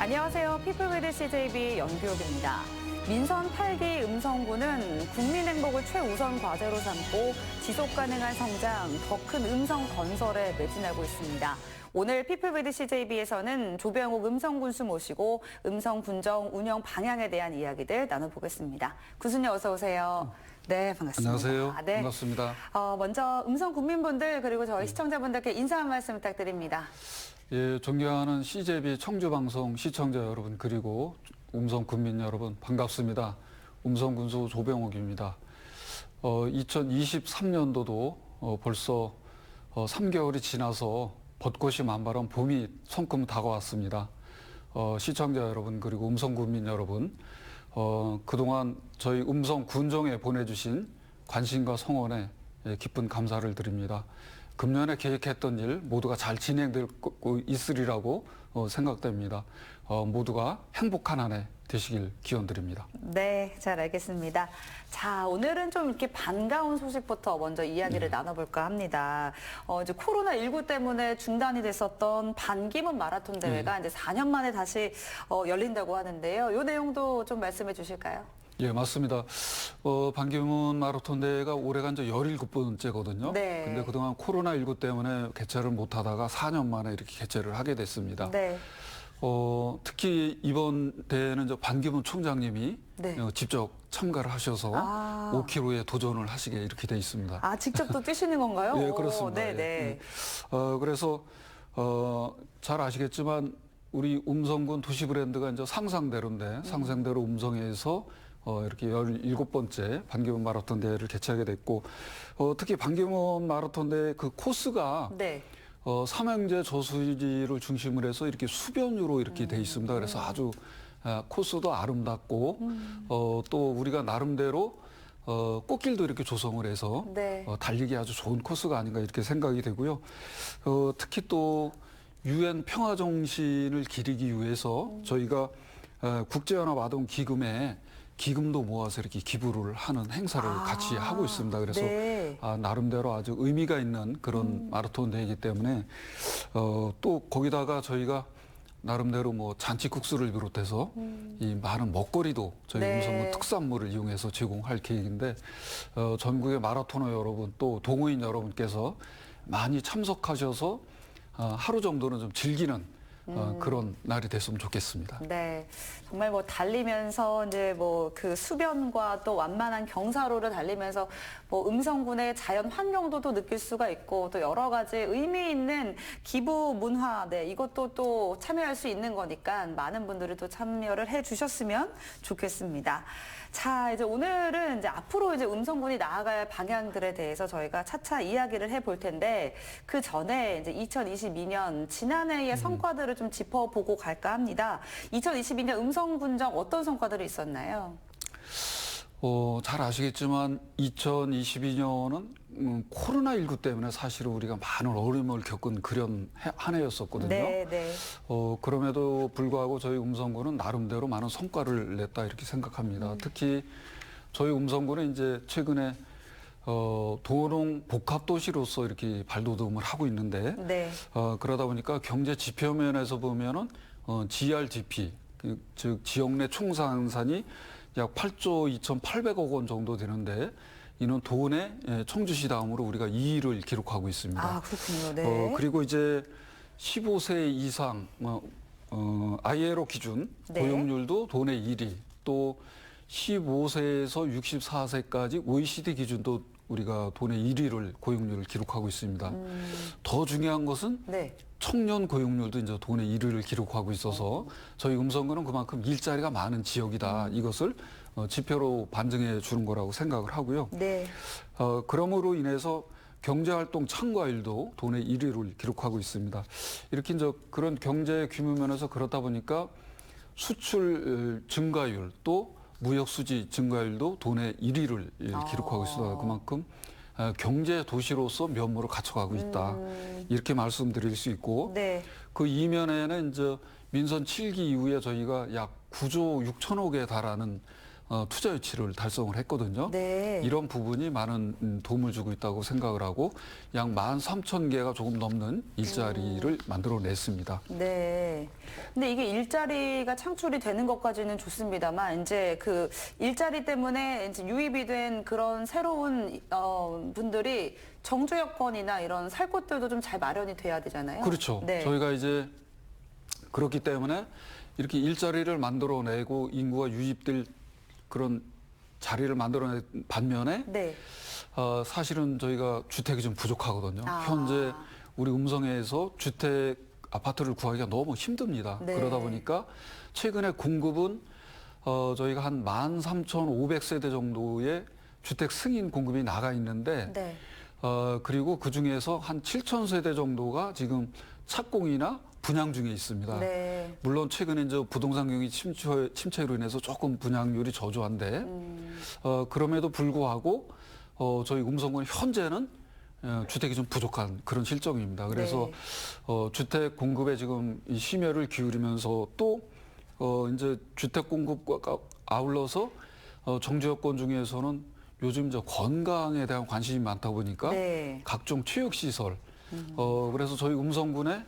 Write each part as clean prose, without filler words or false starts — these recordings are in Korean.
안녕하세요. 피플 위드 CJB 연규옥입니다. 민선 8기 음성군은 국민 행복을 최우선 과제로 삼고 지속 가능한 성장, 더 큰 음성 건설에 매진하고 있습니다. 오늘 피플 위드 CJB에서는 조병욱 음성군수 모시고 음성 군정 운영 방향에 대한 이야기들 나눠보겠습니다. 군수님 어서 오세요. 네, 반갑습니다. 안녕하세요. 네. 반갑습니다. 먼저 음성 국민분들 그리고 저희 시청자분들께 인사 한 말씀 부탁드립니다. 예, 존경하는 CJB 청주방송 시청자 여러분 그리고 음성 국민 여러분 반갑습니다. 음성군수 조병욱입니다. 2023년도도 벌써 3개월이 지나서 벚꽃이 만발한 봄이 손금 다가왔습니다. 시청자 여러분 그리고 음성 국민 여러분 그동안 저희 음성 군정에 보내주신 관심과 성원에 깊은 감사를 드립니다. 금년에 계획했던 일 모두가 잘 진행될 있으리라고 생각됩니다. 모두가 행복한 한 해 되시길 기원드립니다. 네, 잘 알겠습니다. 자, 오늘은 좀 이렇게 반가운 소식부터 먼저 이야기를 나눠볼까 합니다. 이제 코로나19 때문에 중단이 됐었던 반기문 마라톤 대회가 이제 4년 만에 다시 열린다고 하는데요. 이 내용도 좀 말씀해 주실까요? 예, 맞습니다. 반기문 마라톤 대회가 올해가 이제 17번째거든요. 네. 근데 그동안 코로나19 때문에 개최를 못 하다가 4년 만에 이렇게 개최를 하게 됐습니다. 네. 특히 이번 대회는 반기문 총장님이 네. 직접 참가를 하셔서 5km에 도전을 하시게 이렇게 돼 있습니다. 아, 직접 또 뛰시는 건가요? 예, 그렇습니다. 네네. 예. 그래서 잘 아시겠지만 우리 음성군 도시 브랜드가 이제 상상대로인데 상상대로 음성에서 이렇게 17번째 반기문 마라톤 대회를 개최하게 됐고 특히 반기문 마라톤 대회 그 코스가 네. 삼형제 저수지를 중심으로 해서 이렇게 수변으로 이렇게 돼 있습니다. 그래서 아주 코스도 아름답고 또 우리가 나름대로 꽃길도 이렇게 조성을 해서 네. 달리기 아주 좋은 코스가 아닌가 이렇게 생각이 되고요. 특히 또 유엔 평화 정신을 기리기 위해서 저희가 국제연합 아동 기금에 기금도 모아서 이렇게 기부를 하는 행사를 같이 하고 있습니다. 그래서 네. 나름대로 아주 의미가 있는 그런 마라톤 대회이기 때문에 또 거기다가 저희가 나름대로 뭐 잔치국수를 비롯해서 이 많은 먹거리도 저희 네. 음성군 특산물을 이용해서 제공할 계획인데 전국의 마라토너 여러분 또 동호인 여러분께서 많이 참석하셔서 하루 정도는 좀 즐기는 그런 날이 됐으면 좋겠습니다. 네. 정말 뭐 달리면서 이제 뭐 그 수변과 또 완만한 경사로를 달리면서 뭐 음성군의 자연 환경도도 느낄 수가 있고 또 여러 가지 의미 있는 기부 문화, 네, 이것도 또 참여할 수 있는 거니까 많은 분들이 또 참여를 해 주셨으면 좋겠습니다. 자, 이제 오늘은 이제 앞으로 이제 음성군이 나아갈 방향들에 대해서 저희가 차차 이야기를 해볼 텐데 그 전에 이제 2022년 지난해의 성과들을 좀 짚어보고 갈까 합니다. 2022년 음성군정 어떤 성과들이 있었나요? 잘 아시겠지만 2022년은 코로나19 때문에 사실은 우리가 많은 어려움을 겪은 그런 한 해였었거든요. 네, 네. 그럼에도 불구하고 저희 음성군은 나름대로 많은 성과를 냈다 이렇게 생각합니다. 특히 저희 음성군은 이제 최근에 도농 복합도시로서 이렇게 발돋움을 하고 있는데 네. 그러다 보니까 경제 지표 면에서 보면은 GRDP 즉 지역 내 총생산이 약 8조 2,800억 원 정도 되는데 이는 도내 청주시 다음으로 우리가 2위를 기록하고 있습니다. 아, 그렇군요. 네. 그리고 이제 15세 이상 ILO 기준 네. 고용률도 도내 1위, 또 15세에서 64세까지 OECD 기준도 우리가 도내 1위를 고용률을 기록하고 있습니다. 더 중요한 것은 네. 청년 고용률도 이제 도내 1위를 기록하고 있어서 저희 음성군은 그만큼 일자리가 많은 지역이다. 이것을 지표로 반증해 주는 거라고 생각을 하고요. 네. 그러므로 인해서 경제활동 참가율도 도내 1위를 기록하고 있습니다. 이렇게 이제 그런 경제 규모 면에서 그렇다 보니까 수출 증가율 또 무역 수지 증가율도 도내 1위를 기록하고 있습니다. 그만큼 경제 도시로서 면모를 갖춰가고 있다. 이렇게 말씀드릴 수 있고 네. 그 이면에는 이제 민선 7기 이후에 저희가 약 9조 6천억에 달하는 투자 유치를 달성을 했거든요. 네. 이런 부분이 많은 도움을 주고 있다고 생각을 하고 약 13,000개가 조금 넘는 일자리를 만들어냈습니다. 네. 근데 이게 일자리가 창출이 되는 것까지는 좋습니다만 이제 그 일자리 때문에 이제 유입이 된 그런 새로운 분들이 정주 여건이나 이런 살 곳들도 좀 잘 마련이 돼야 되잖아요. 그렇죠. 네. 저희가 이제 그렇기 때문에 이렇게 일자리를 만들어내고 인구가 유입될 그런 자리를 만들어낸 반면에 네. 사실은 저희가 주택이 좀 부족하거든요. 아. 현재 우리 음성에서 주택 아파트를 구하기가 너무 힘듭니다. 네. 그러다 보니까 최근에 공급은 저희가 한 13,500세대 정도의 주택 승인 공급이 나가 있는데 네. 그리고 그 중에서 한 7,000세대 정도가 지금 착공이나 분양 중에 있습니다. 네. 물론 최근에 이제 부동산 경기 침체로 인해서 조금 분양률이 저조한데 그럼에도 불구하고 저희 음성군 현재는 주택이 좀 부족한 그런 실정입니다. 그래서 네. 주택 공급에 지금 이 심혈을 기울이면서 또 이제 주택 공급과 아울러서 정주 여건 중에서는 요즘 저 건강에 대한 관심이 많다 보니까 네. 각종 체육 시설 그래서 저희 음성군에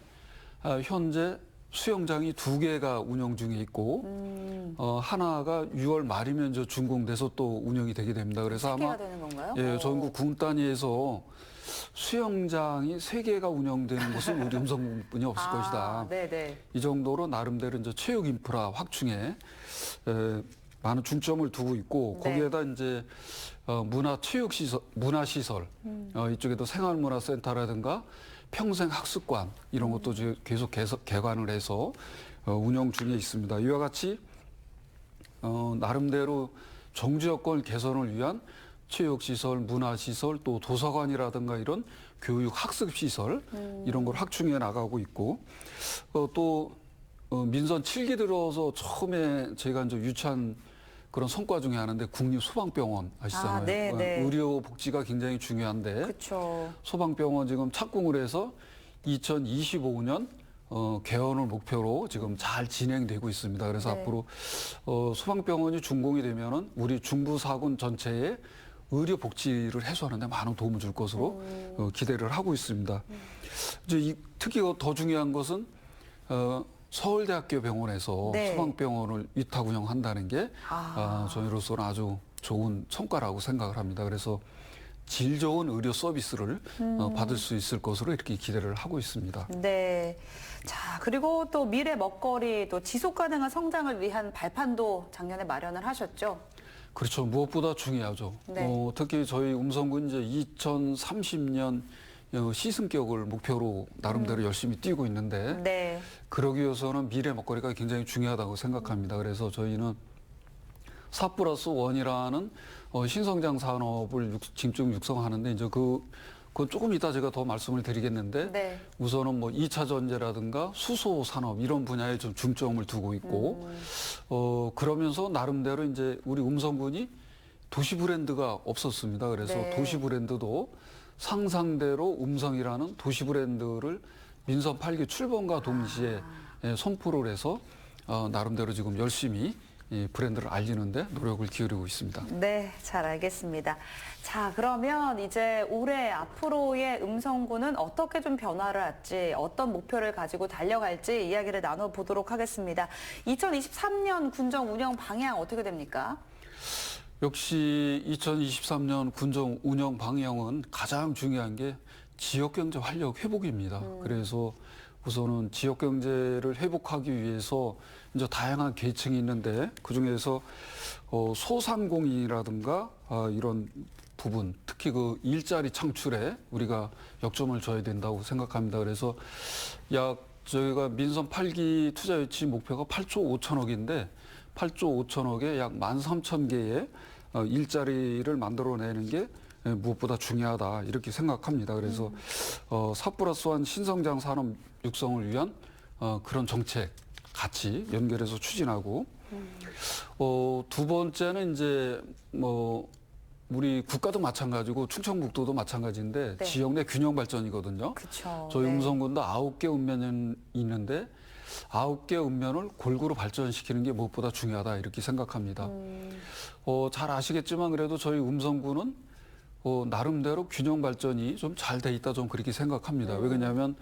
현재 수영장이 2개가 운영 중에 있고 하나가 6월 말이면 저 준공돼서 또 운영이 되게 됩니다. 그래서 아마 3개가 되는 건가요? 예, 전국 군 단위에서 수영장이 3개가 운영되는 곳은 우리 음성군뿐이 없을 것이다. 네네. 이 정도로 나름대로 이제 체육 인프라 확충에 많은 중점을 두고 있고 네. 거기에다 이제 문화시설 이쪽에도 생활문화센터라든가 평생학습관 이런 것도 계속 개관을 해서 운영 중에 있습니다. 이와 같이 나름대로 정주 여건 개선을 위한 체육시설, 문화시설, 또 도서관이라든가 이런 교육 학습시설 이런 걸 확충해 나가고 있고 또 민선 7기 들어서 처음에 제가 이제 유치한 그런 성과 중에 하나인데 국립소방병원 아시잖아요. 네, 네. 의료 복지가 굉장히 중요한데 그렇죠. 소방병원 지금 착공을 해서 2025년 개원을 목표로 지금 잘 진행되고 있습니다. 그래서 네. 앞으로 소방병원이 준공이 되면은 우리 중부사군 전체에 의료 복지를 해소하는 데 많은 도움을 줄 것으로 기대를 하고 있습니다. 이제 특히 더 중요한 것은 서울대학교 병원에서 네. 소방병원을 위탁 운영한다는 게 저희로서는 아주 좋은 성과라고 생각을 합니다. 그래서 질 좋은 의료 서비스를 받을 수 있을 것으로 이렇게 기대를 하고 있습니다. 네. 자, 그리고 또 미래 먹거리 또 지속 가능한 성장을 위한 발판도 작년에 마련을 하셨죠. 그렇죠. 무엇보다 중요하죠. 네. 특히 저희 음성군 이제 2030년 시승격을 목표로 나름대로 열심히 뛰고 있는데 네. 그러기 위해서는 미래 먹거리가 굉장히 중요하다고 생각합니다. 그래서 저희는 4+1이라는 신성장 산업을 지금 육성하는데 이제 그건 조금 이따 제가 더 말씀을 드리겠는데 네. 우선은 뭐 2차 전지라든가 수소 산업 이런 분야에 좀 중점을 두고 있고 그러면서 나름대로 이제 우리 음성군이 도시 브랜드가 없었습니다. 그래서 네. 도시 브랜드도 상상대로 음성이라는 도시 브랜드를 민선 8기 출범과 동시에 선포를 해서 나름대로 지금 열심히 이 브랜드를 알리는데 노력을 기울이고 있습니다. 네, 잘 알겠습니다. 자, 그러면 이제 올해 앞으로의 음성군은 어떻게 좀 변화를 할지, 어떤 목표를 가지고 달려갈지 이야기를 나눠보도록 하겠습니다. 2023년 군정 운영 방향 어떻게 됩니까? 역시 2023년 군정 운영 방향은 가장 중요한 게 지역경제 활력 회복입니다. 그래서 우선은 지역경제를 회복하기 위해서 이제 다양한 계층이 있는데 그중에서 소상공인이라든가 이런 부분, 특히 그 일자리 창출에 우리가 역점을 줘야 된다고 생각합니다. 그래서 저희가 민선 8기 투자 유치 목표가 8조 5천억인데 8조 5천억에 약 13,000개의 일자리를 만들어내는 게 무엇보다 중요하다 이렇게 생각합니다. 그래서 4+1 신성장 산업 육성을 위한 그런 정책 같이 연결해서 추진하고 두 번째는 이제 뭐 우리 국가도 마찬가지고 충청북도도 마찬가지인데 네. 지역 내 균형 발전이거든요. 그렇죠. 저희 네. 음성군도 9개 읍면이 있는데 9개 읍면을 골고루 발전시키는 게 무엇보다 중요하다 이렇게 생각합니다. 잘 아시겠지만 그래도 저희 음성군은 나름대로 균형 발전이 좀 잘 돼 있다 좀 그렇게 생각합니다. 왜 그러냐면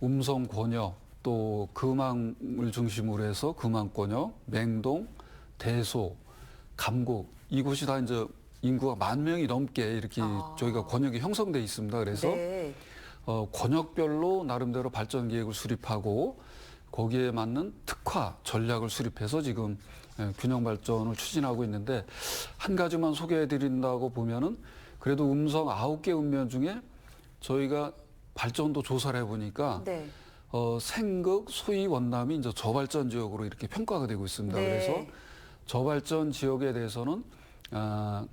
음성 권역 또 금암을 중심으로 해서 금암권역, 맹동, 대소, 감곡 이곳이 다 이제 인구가 10,000명이 넘게 이렇게 저희가 권역이 형성돼 있습니다. 그래서 네. 권역별로 나름대로 발전 계획을 수립하고 거기에 맞는 특화 전략을 수립해서 지금 균형 발전을 추진하고 있는데 한 가지만 소개해 드린다고 보면은 그래도 음성 9개 읍면 중에 저희가 발전도 조사를 해보니까 네. 생극, 소위 원남이 이제 저발전 지역으로 이렇게 평가가 되고 있습니다. 네. 그래서 저발전 지역에 대해서는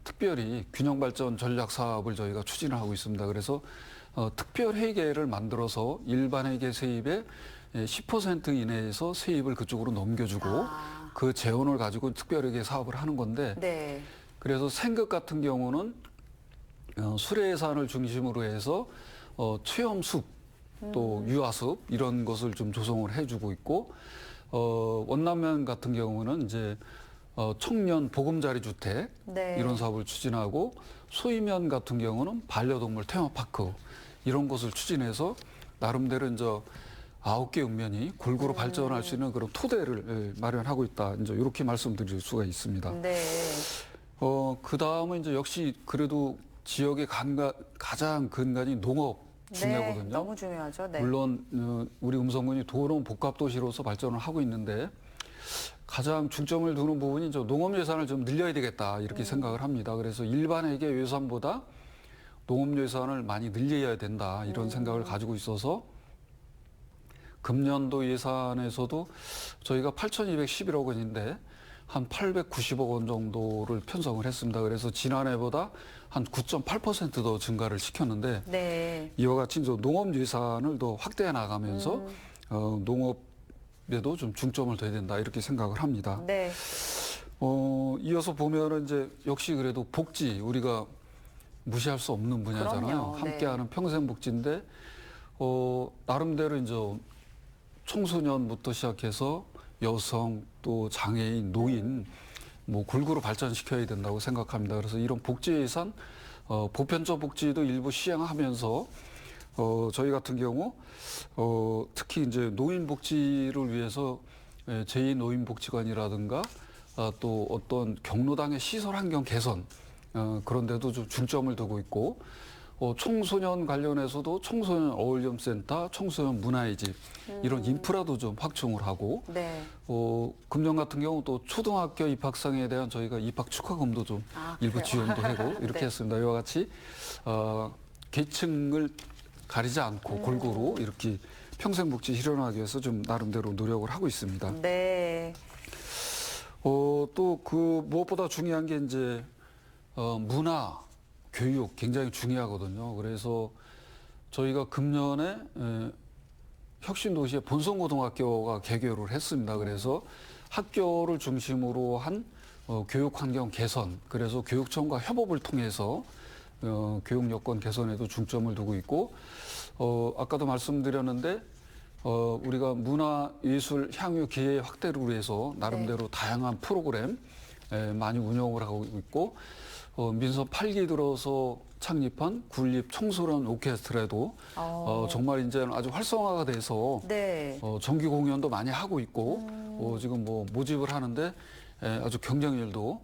특별히 균형 발전 전략 사업을 저희가 추진을 하고 있습니다. 그래서 특별 회계를 만들어서 일반 회계 세입의 10% 이내에서 세입을 그쪽으로 넘겨주고 그 재원을 가지고 특별 회계 사업을 하는 건데 네. 그래서 생극 같은 경우는 수레산을 중심으로 해서 체험숲 또 유아숲 이런 것을 좀 조성을 해주고 있고 원남면 같은 경우는 이제 청년 보금자리 주택 네. 이런 사업을 추진하고 소이면 같은 경우는 반려동물 테마파크 이런 것을 추진해서 나름대로 이제 9개 읍면이 골고루 발전할 수 있는 그런 토대를 마련하고 있다. 이제 이렇게 말씀드릴 수가 있습니다. 네. 그 다음은 이제 역시 그래도 지역의 가장 근간이 농업 중요하거든요. 네, 너무 중요하죠. 네. 물론 우리 음성군이 도농 복합도시로서 발전을 하고 있는데 가장 중점을 두는 부분이 이제 농업 예산을 좀 늘려야 되겠다 이렇게 생각을 합니다. 그래서 일반 회계 예산보다 농업 예산을 많이 늘려야 된다 이런 생각을 가지고 있어서 금년도 예산에서도 저희가 8,211억 원인데 한 890억 원 정도를 편성을 했습니다. 그래서 지난해보다 한 9.8% 더 증가를 시켰는데 네. 이와 같이 이제 농업 예산을 더 확대해 나가면서 농업에도 좀 중점을 둬야 된다 이렇게 생각을 합니다. 네. 이어서 보면은 이제 역시 그래도 복지 우리가 무시할 수 없는 분야잖아요. 그럼요. 함께하는 평생복지인데 나름대로 이제 청소년부터 시작해서 여성 또 장애인, 노인 뭐 골고루 발전시켜야 된다고 생각합니다. 그래서 이런 복지 예산, 보편적 복지도 일부 시행하면서 저희 같은 경우 특히 이제 노인 복지를 위해서 제2노인복지관이라든가 또 어떤 경로당의 시설 환경 개선 그런 데도 좀 중점을 두고 있고 청소년 관련해서도 청소년 어울림센터, 청소년 문화의 집 이런 인프라도 좀 확충을 하고 네. 금년 같은 경우 또 초등학교 입학생에 대한 저희가 입학 축하금도 좀 일부 그래요? 지원도 하고 이렇게 네. 했습니다. 이와 같이 계층을 가리지 않고 골고루 이렇게 평생복지 실현하기 위해서 좀 나름대로 노력을 하고 있습니다. 네. 또 그 무엇보다 중요한 게 이제 문화, 교육 굉장히 중요하거든요. 그래서 저희가 금년에 혁신도시에 본성고등학교가 개교를 했습니다. 그래서 학교를 중심으로 한 교육 환경 개선, 그래서 교육청과 협업을 통해서 교육 여건 개선에도 중점을 두고 있고, 아까도 말씀드렸는데, 우리가 문화예술 향유 기회 확대를 위해서 나름대로 다양한 프로그램 많이 운영을 하고 있고, 민선 8기 들어서 창립한 군립 청소년 오케스트라도 정말 이제는 아주 활성화가 돼서 네. 정기 공연도 많이 하고 있고 지금 뭐 모집을 하는데 아주 경쟁률도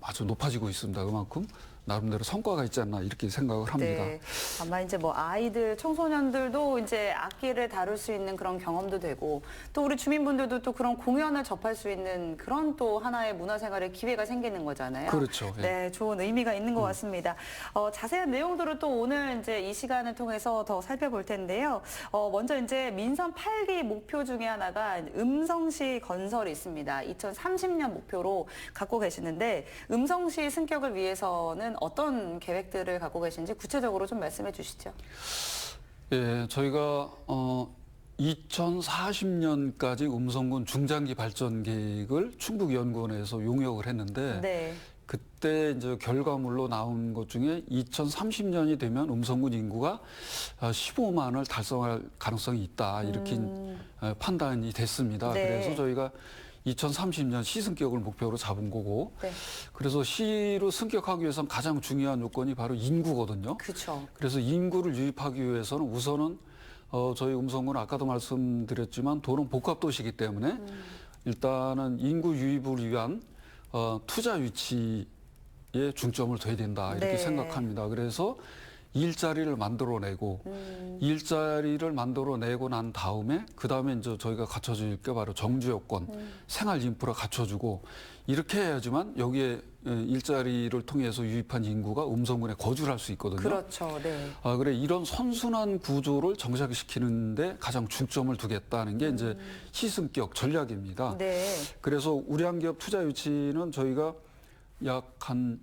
아주 높아지고 있습니다. 그만큼 나름대로 성과가 있지 않나 이렇게 생각을 합니다. 네. 아마 이제 뭐 아이들, 청소년들도 이제 악기를 다룰 수 있는 그런 경험도 되고 또 우리 주민분들도 또 그런 공연을 접할 수 있는 그런 또 하나의 문화생활의 기회가 생기는 거잖아요. 그렇죠. 예. 네, 좋은 의미가 있는 것 같습니다. 자세한 내용들을 또 오늘 이제 이 시간을 통해서 더 살펴볼 텐데요. 먼저 이제 민선 8기 목표 중에 하나가 음성시 건설이 있습니다. 2030년 목표로 갖고 계시는데 음성시 승격을 위해서는 어떤 계획들을 갖고 계신지 구체적으로 좀 말씀해 주시죠. 예, 저희가 2040년까지 음성군 중장기 발전 계획을 충북연구원에서 용역을 했는데 네. 그때 이제 결과물로 나온 것 중에 2030년이 되면 음성군 인구가 15만을 달성할 가능성이 있다 이렇게 판단이 됐습니다. 네. 그래서 저희가 2030년 시승격을 목표로 잡은 거고, 네. 그래서 시로 승격하기 위해서는 가장 중요한 요건이 바로 인구거든요. 그렇죠. 그래서 인구를 유입하기 위해서는 우선은 저희 음성군은 아까도 말씀드렸지만 도는 복합도시이기 때문에 일단은 인구 유입을 위한 투자 위치에 중점을 둬야 된다 이렇게 네. 생각합니다. 그래서 일자리를 만들어내고 일자리를 만들어내고 난 다음에 그 다음에 이제 저희가 갖춰줄 게 바로 정주 요건, 생활 인프라 갖춰주고 이렇게 해야지만 여기에 일자리를 통해서 유입한 인구가 음성군에 거주를 할 수 있거든요. 그렇죠. 네. 그래 이런 선순환 구조를 정착시키는데 가장 중점을 두겠다는 게 이제 시승격 전략입니다. 네. 그래서 우량 기업 투자 유치는 저희가 약 한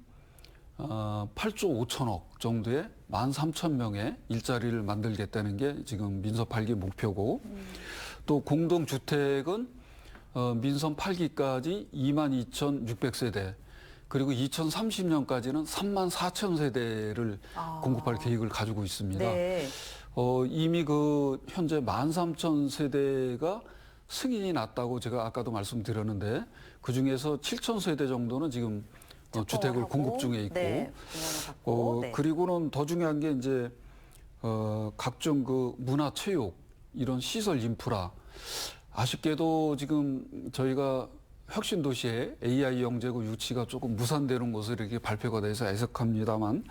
8조 5천억 정도의 13,000명의 일자리를 만들겠다는 게 지금 민선 8기 목표고 또 공동주택은 민선 8기까지 22,600세대 그리고 2030년까지는 34,000세대를 공급할 계획을 가지고 있습니다. 네. 이미 그 현재 13,000세대가 승인이 났다고 제가 아까도 말씀드렸는데 그중에서 7,000세대 정도는 지금 주택을 공급 중에 있고, 네, 네. 그리고는 더 중요한 게 이제 각종 그 문화, 체육 이런 시설 인프라. 아쉽게도 지금 저희가 혁신 도시에 AI 영재고 유치가 조금 무산되는 것을 이렇게 발표가 돼서 애석합니다만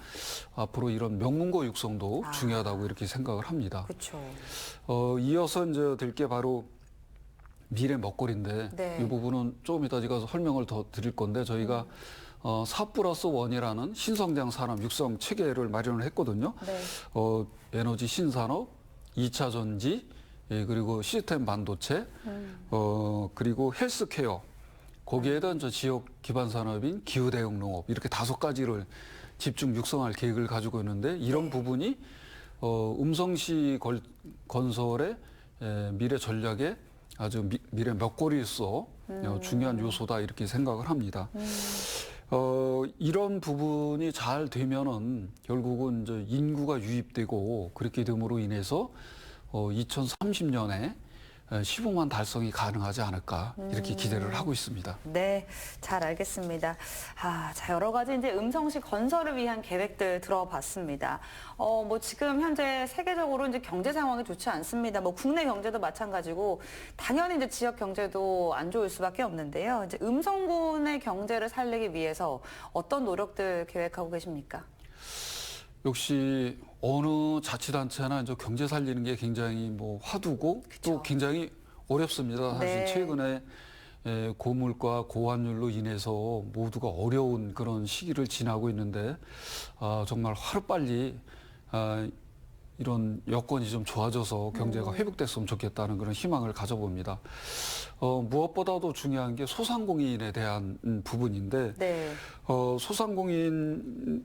앞으로 이런 명문고 육성도 중요하다고 이렇게 생각을 합니다. 그렇죠. 이어서 이제 될 게 바로 미래 먹거리인데 네. 이 부분은 조금 이따 제가 설명을 더 드릴 건데 저희가 4+1이라는 신성장 산업 육성 체계를 마련을 했거든요. 네. 에너지 신산업, 2차 전지, 예, 그리고 시스템 반도체, 그리고 헬스케어, 거기에다 이제 지역 기반 산업인 기후 대응 농업 이렇게 5가지를 집중 육성할 계획을 가지고 있는데 이런 부분이 음성시 건설의 미래 전략에 아주 미래 먹거리로서 중요한 요소다 이렇게 생각을 합니다. 이런 부분이 잘 되면은 결국은 이제 인구가 유입되고 그렇게 됨으로 인해서 2030년에 15만 달성이 가능하지 않을까 이렇게 기대를 하고 있습니다. 네, 잘 알겠습니다. 자, 여러 가지 이제 음성시 건설을 위한 계획들 들어봤습니다. 뭐 지금 현재 세계적으로 이제 경제 상황이 좋지 않습니다. 뭐 국내 경제도 마찬가지고 당연히 이제 지역 경제도 안 좋을 수밖에 없는데요. 이제 음성군의 경제를 살리기 위해서 어떤 노력들 계획하고 계십니까? 역시 어느 자치단체나 이제 경제 살리는 게 굉장히 뭐 화두고 그쵸. 또 굉장히 어렵습니다. 사실 네. 최근에 고물가 고환율로 인해서 모두가 어려운 그런 시기를 지나고 있는데 정말 하루빨리 이런 여건이 좀 좋아져서 경제가 회복됐으면 좋겠다는 그런 희망을 가져봅니다. 무엇보다도 중요한 게 소상공인에 대한 부분인데 네. 소상공인을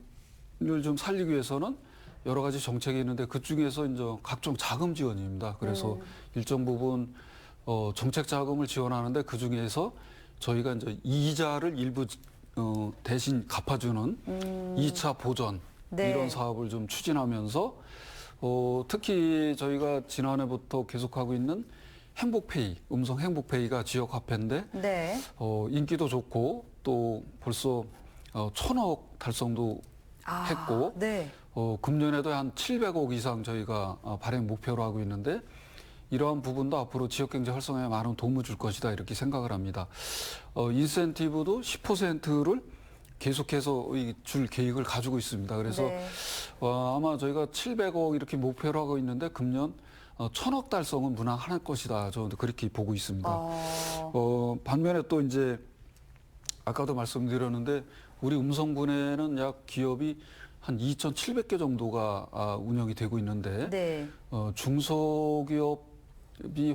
좀 살리기 위해서는 여러 가지 정책이 있는데 그 중에서 이제 각종 자금 지원입니다. 그래서 일정 부분 정책 자금을 지원하는데 그 중에서 저희가 이제 이자를 일부 대신 갚아주는 2차 보전 네. 이런 사업을 좀 추진하면서 특히 저희가 지난해부터 계속하고 있는 행복페이, 음성 행복페이가 지역 화폐인데 네. 인기도 좋고 또 벌써 1,000억 달성도 했고 네. 금년에도 한 700억 이상 저희가 발행 목표로 하고 있는데 이러한 부분도 앞으로 지역경제 활성화에 많은 도움을 줄 것이다 이렇게 생각을 합니다. 인센티브도 10%를 계속해서 줄 계획을 가지고 있습니다. 그래서 네. 아마 저희가 700억 이렇게 목표로 하고 있는데 금년 1,000억 달성은 무난할 것이다. 저는 그렇게 보고 있습니다. 반면에 또 이제 아까도 말씀드렸는데 우리 음성군에는 약 기업이 한 2,700개 정도가 운영이 되고 있는데 네. 중소기업이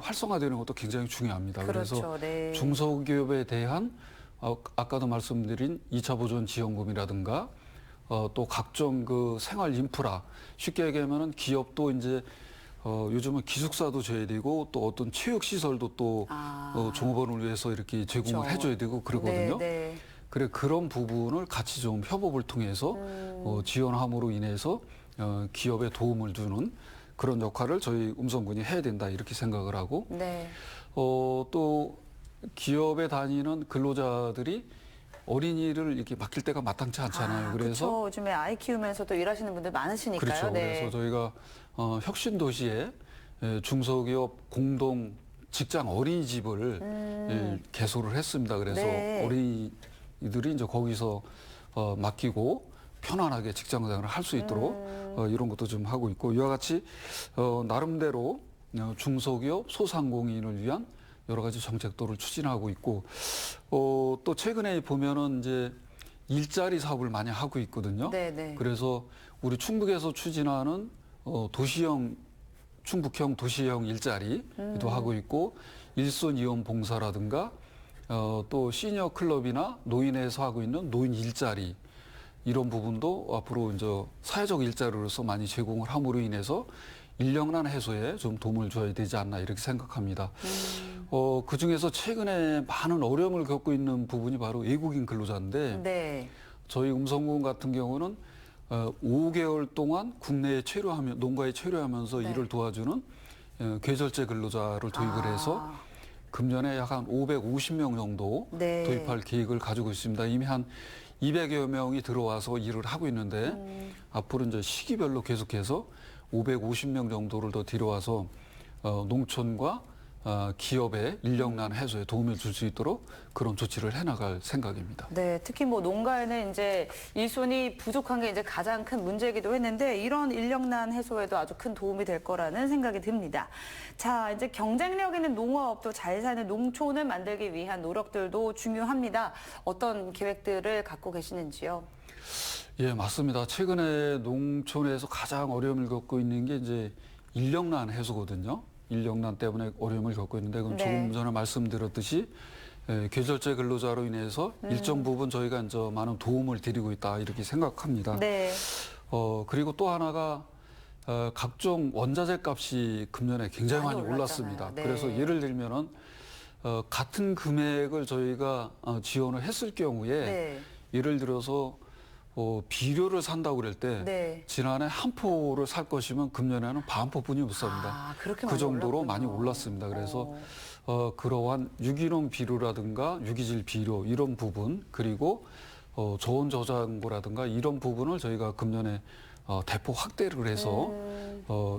활성화되는 것도 굉장히 중요합니다. 그렇죠. 그래서 네. 중소기업에 대한 아까도 말씀드린 2차 보존 지원금이라든가 또 각종 그 생활 인프라 쉽게 얘기하면은 기업도 이제 요즘은 기숙사도 줘야 되고 또 어떤 체육 시설도 또 종업원을 위해서 이렇게 제공을 그렇죠. 해줘야 되고 그러거든요. 네. 그래 그런 부분을 같이 좀 협업을 통해서 지원함으로 인해서 기업에 도움을 주는 그런 역할을 저희 음성군이 해야 된다 이렇게 생각을 하고 네. 또 기업에 다니는 근로자들이 어린이를 이렇게 맡길 때가 마땅치 않잖아요. 그래서 그렇죠. 요즘에 아이 키우면서도 일하시는 분들 많으시니까요. 그렇죠. 네. 그래서 저희가 혁신 도시에 중소기업 공동 직장 어린이집을 개소를 했습니다. 그래서 네. 어린이들이 이제 거기서 맡기고 편안하게 직장 생활을 할 수 있도록 이런 것도 좀 하고 있고 이와 같이 나름대로 중소기업 소상공인을 위한 여러 가지 정책들을 추진하고 있고 또 최근에 보면은 이제 일자리 사업을 많이 하고 있거든요. 네네. 그래서 우리 충북에서 추진하는 도시형 충북형 도시형 일자리도 하고 있고 일손 이용 봉사라든가 또 시니어 클럽이나 노인에서 하고 있는 노인 일자리 이런 부분도 앞으로 이제 사회적 일자리로서 많이 제공을 함으로 인해서 인력난 해소에 좀 도움을 줘야 되지 않나 이렇게 생각합니다. 그 중에서 최근에 많은 어려움을 겪고 있는 부분이 바로 외국인 근로자인데 네. 저희 음성군 같은 경우는 5개월 동안 국내에 체류하며 농가에 체류하면서 네. 일을 도와주는 계절제 근로자를 도입을 해서 금년에 약 한 550명 정도 네. 도입할 계획을 가지고 있습니다. 이미 한 200여 명이 들어와서 일을 하고 있는데 앞으로 이제 시기별로 계속해서 550명 정도를 더 들여와서 농촌과 기업의 인력난 해소에 도움을 줄 수 있도록 그런 조치를 해나갈 생각입니다. 네, 특히 뭐 농가에는 이제 일손이 부족한 게 이제 가장 큰 문제이기도 했는데 이런 인력난 해소에도 아주 큰 도움이 될 거라는 생각이 듭니다. 자, 이제 경쟁력 있는 농업 또 잘 사는 농촌을 만들기 위한 노력들도 중요합니다. 어떤 계획들을 갖고 계시는지요? 예, 맞습니다. 최근에 농촌에서 가장 어려움을 겪고 있는 게 이제 인력난 해소거든요. 인력난 때문에 어려움을 겪고 있는데 그럼 네. 조금 전에 말씀드렸듯이 계절제 근로자로 인해서 일정 부분 저희가 이제 많은 도움을 드리고 있다 이렇게 생각합니다. 네. 그리고 또 하나가 각종 원자재 값이 금년에 굉장히 많이 많이 올랐습니다. 올랐잖아요. 네. 그래서 예를 들면은 같은 금액을 저희가 지원을 했을 경우에 네. 예를 들어서 비료를 산다고 그럴 때 네. 지난해 한 포를 살 것이면 금년에는 반 포뿐이 못 삽니다. 그렇게 그 많이 정도로 올랐군요. 많이 올랐습니다. 그래서 그러한 유기농 비료라든가 유기질 비료 이런 부분 그리고 저온 저장고라든가 이런 부분을 저희가 금년에 대폭 확대를 해서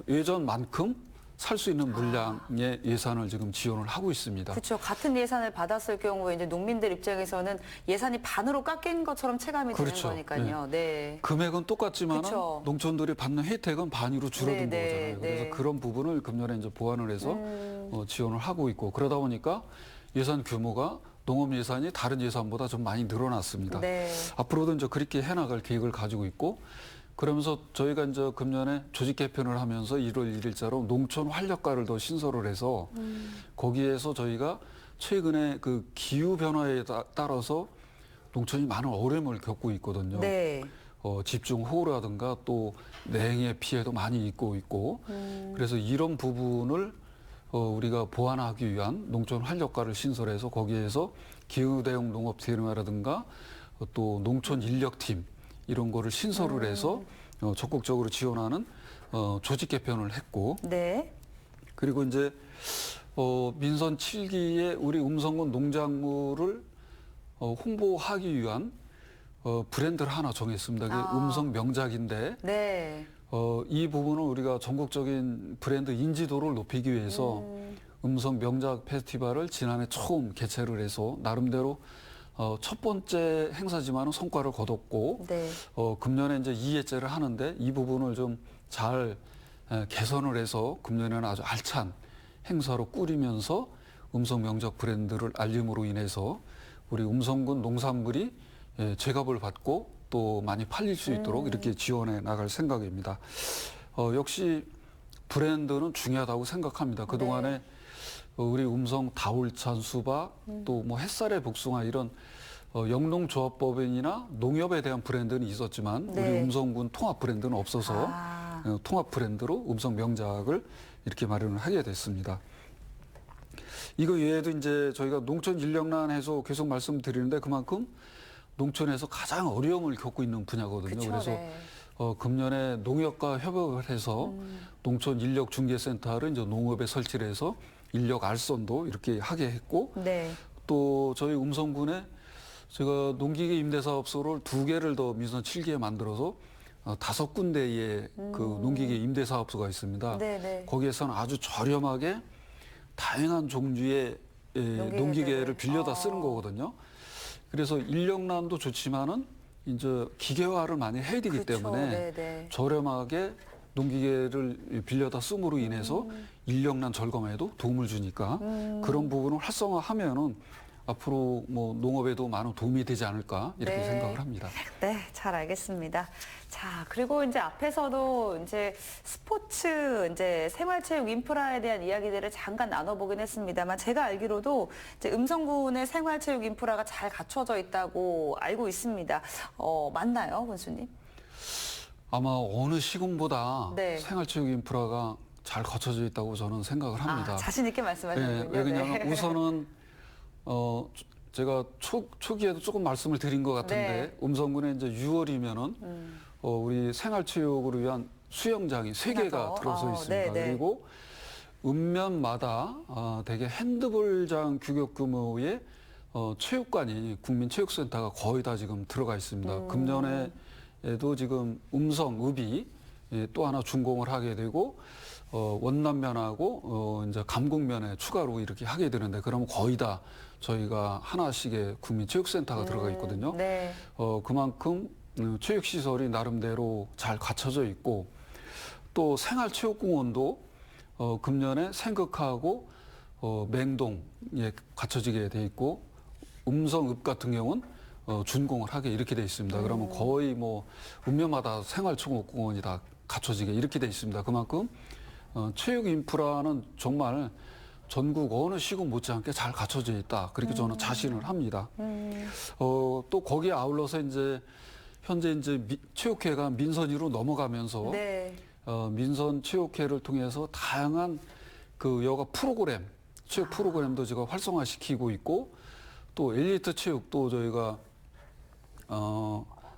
예전만큼 살 수 있는 물량의 예산을 지금 지원을 하고 있습니다. 그렇죠. 같은 예산을 받았을 경우에 이제 농민들 입장에서는 예산이 반으로 깎인 것처럼 체감이 그렇죠. 되는 거니까요. 네. 금액은 똑같지만 그쵸. 농촌들이 받는 혜택은 반으로 줄어든 네, 네, 거잖아요. 그래서 네. 그런 부분을 금년에 이제 보완을 해서 지원을 하고 있고 그러다 보니까 예산 규모가 농업 예산이 다른 예산보다 좀 많이 늘어났습니다. 네. 앞으로도 이제 그렇게 해나갈 계획을 가지고 있고 그러면서 저희가 이제 금년에 조직 개편을 하면서 1월 1일자로 농촌 활력가를 더 신설을 해서 거기에서 저희가 최근에 그 기후 변화에 따라서 농촌이 많은 어려움을 겪고 있거든요. 네. 집중호우라든가 또 냉해 피해도 많이 입고 있고 그래서 이런 부분을 우리가 보완하기 위한 농촌 활력가를 신설해서 거기에서 기후 대응 농업 대응이라든가 또 농촌 인력팀 이런 거를 신설을 해서 적극적으로 지원하는 조직 개편을 했고 네. 그리고 이제 민선 7기에 우리 음성군 농작물을 홍보하기 위한 브랜드를 하나 정했습니다. 그게 음성 명작인데 네. 이 부분은 우리가 전국적인 브랜드 인지도를 높이기 위해서 음성 명작 페스티벌을 지난해 처음 개최를 해서 나름대로 첫 번째 행사지만은 성과를 거뒀고 네. 금년에 이제 2회째를 하는데 이 부분을 좀 잘 개선을 해서 금년에는 아주 알찬 행사로 꾸리면서 음성 명작 브랜드를 알림으로 인해서 우리 음성군 농산물이 제값을 받고 또 많이 팔릴 수 있도록 이렇게 지원해 나갈 생각입니다. 역시 브랜드는 중요하다고 생각합니다. 그동안에 우리 음성 다울찬 수박 또 뭐 햇살의 복숭아 이런 영농조합법인이나 농협에 대한 브랜드는 있었지만 네. 우리 음성군 통합 브랜드는 없어서 통합 브랜드로 음성 명작을 이렇게 마련을 하게 됐습니다. 이거 외에도 이제 저희가 농촌 인력난 해소 계속 말씀드리는데 그만큼 농촌에서 가장 어려움을 겪고 있는 분야거든요. 그쵸, 그래서 네. 금년에 농협과 협업을 해서 농촌 인력 중개센터를 이제 농업에 설치를 해서 인력 알선도 이렇게 하게 했고 네. 또 저희 음성군에 제가 농기계 임대사업소를 2개를 더 민선 7기에 만들어서 5군데의 그 농기계 임대사업소가 있습니다. 네네. 거기에서는 아주 저렴하게 다양한 종류의 농기계를 빌려다 쓰는 거거든요. 그래서 인력난도 좋지만은 이제 기계화를 많이 해야 되기 그렇죠. 때문에 네네. 저렴하게 농기계를 빌려다 씀으로 인해서 인력난 절감에도 도움을 주니까 그런 부분을 활성화하면은 앞으로 뭐 농업에도 많은 도움이 되지 않을까 이렇게 네. 생각을 합니다. 네, 잘 알겠습니다. 자, 그리고 이제 앞에서도 이제 스포츠, 이제 생활체육 인프라에 대한 이야기들을 잠깐 나눠보긴 했습니다만 제가 알기로도 이제 음성군의 생활체육 인프라가 잘 갖춰져 있다고 알고 있습니다. 맞나요, 군수님? 아마 어느 시군보다 네. 생활체육 인프라가 잘 갖춰져 있다고 저는 생각을 합니다. 자신 있게 말씀하시는군요. 네, 왜냐하면 우선은 제가 초기에도 조금 말씀을 드린 것 같은데 네. 음성군에 이제 6월이면은 우리 생활체육을 위한 수영장이 3개가 하나 더. 들어서 있습니다. 네네. 그리고 읍면마다 대개 핸드볼장 규격 규모의 체육관이 국민체육센터가 거의 다 지금 들어가 있습니다. 금년에도 지금 음성읍이 또 하나 준공을 하게 되고 원남면하고 이제 감곡면에 추가로 이렇게 하게 되는데 그러면 거의 다 저희가 하나씩의 국민체육센터가 들어가 있거든요. 네. 그만큼 체육시설이 나름대로 잘 갖춰져 있고 또 생활체육공원도 금년에 생극하고 맹동에 갖춰지게 돼 있고 음성읍 같은 경우는 준공을 하게 이렇게 돼 있습니다. 그러면 거의 뭐 읍면마다 생활체육공원이 다 갖춰지게 이렇게 돼 있습니다. 그만큼 체육 인프라는 정말 전국 어느 시군 못지않게 잘 갖춰져 있다. 그렇게 저는 자신을 합니다. 또 거기에 아울러서 이제 현재 이제 체육회가 민선위로 넘어가면서 네. 민선 체육회를 통해서 다양한 그 여가 프로그램, 체육 프로그램도 제가 활성화시키고 있고 또 엘리트 체육도 저희가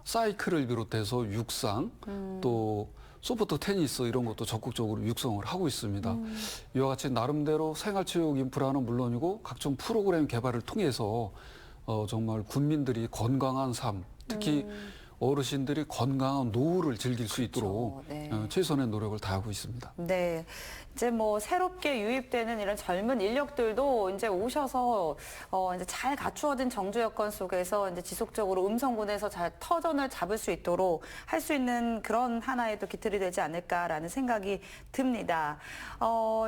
사이클을 비롯해서 육상 또 소프트 테니스 이런 것도 적극적으로 육성을 하고 있습니다. 이와 같이 나름대로 생활체육 인프라는 물론이고 각종 프로그램 개발을 통해서 정말 국민들이 건강한 삶, 특히 어르신들이 건강한 노후를 즐길 수 있도록 네. 최선의 노력을 다하고 있습니다. 네. 이제 뭐 새롭게 유입되는 이런 젊은 인력들도 이제 오셔서 이제 잘 갖추어진 정주 여건 속에서 이제 지속적으로 음성군에서 잘 터전을 잡을 수 있도록 할 수 있는 그런 하나의 또 기틀이 되지 않을까라는 생각이 듭니다.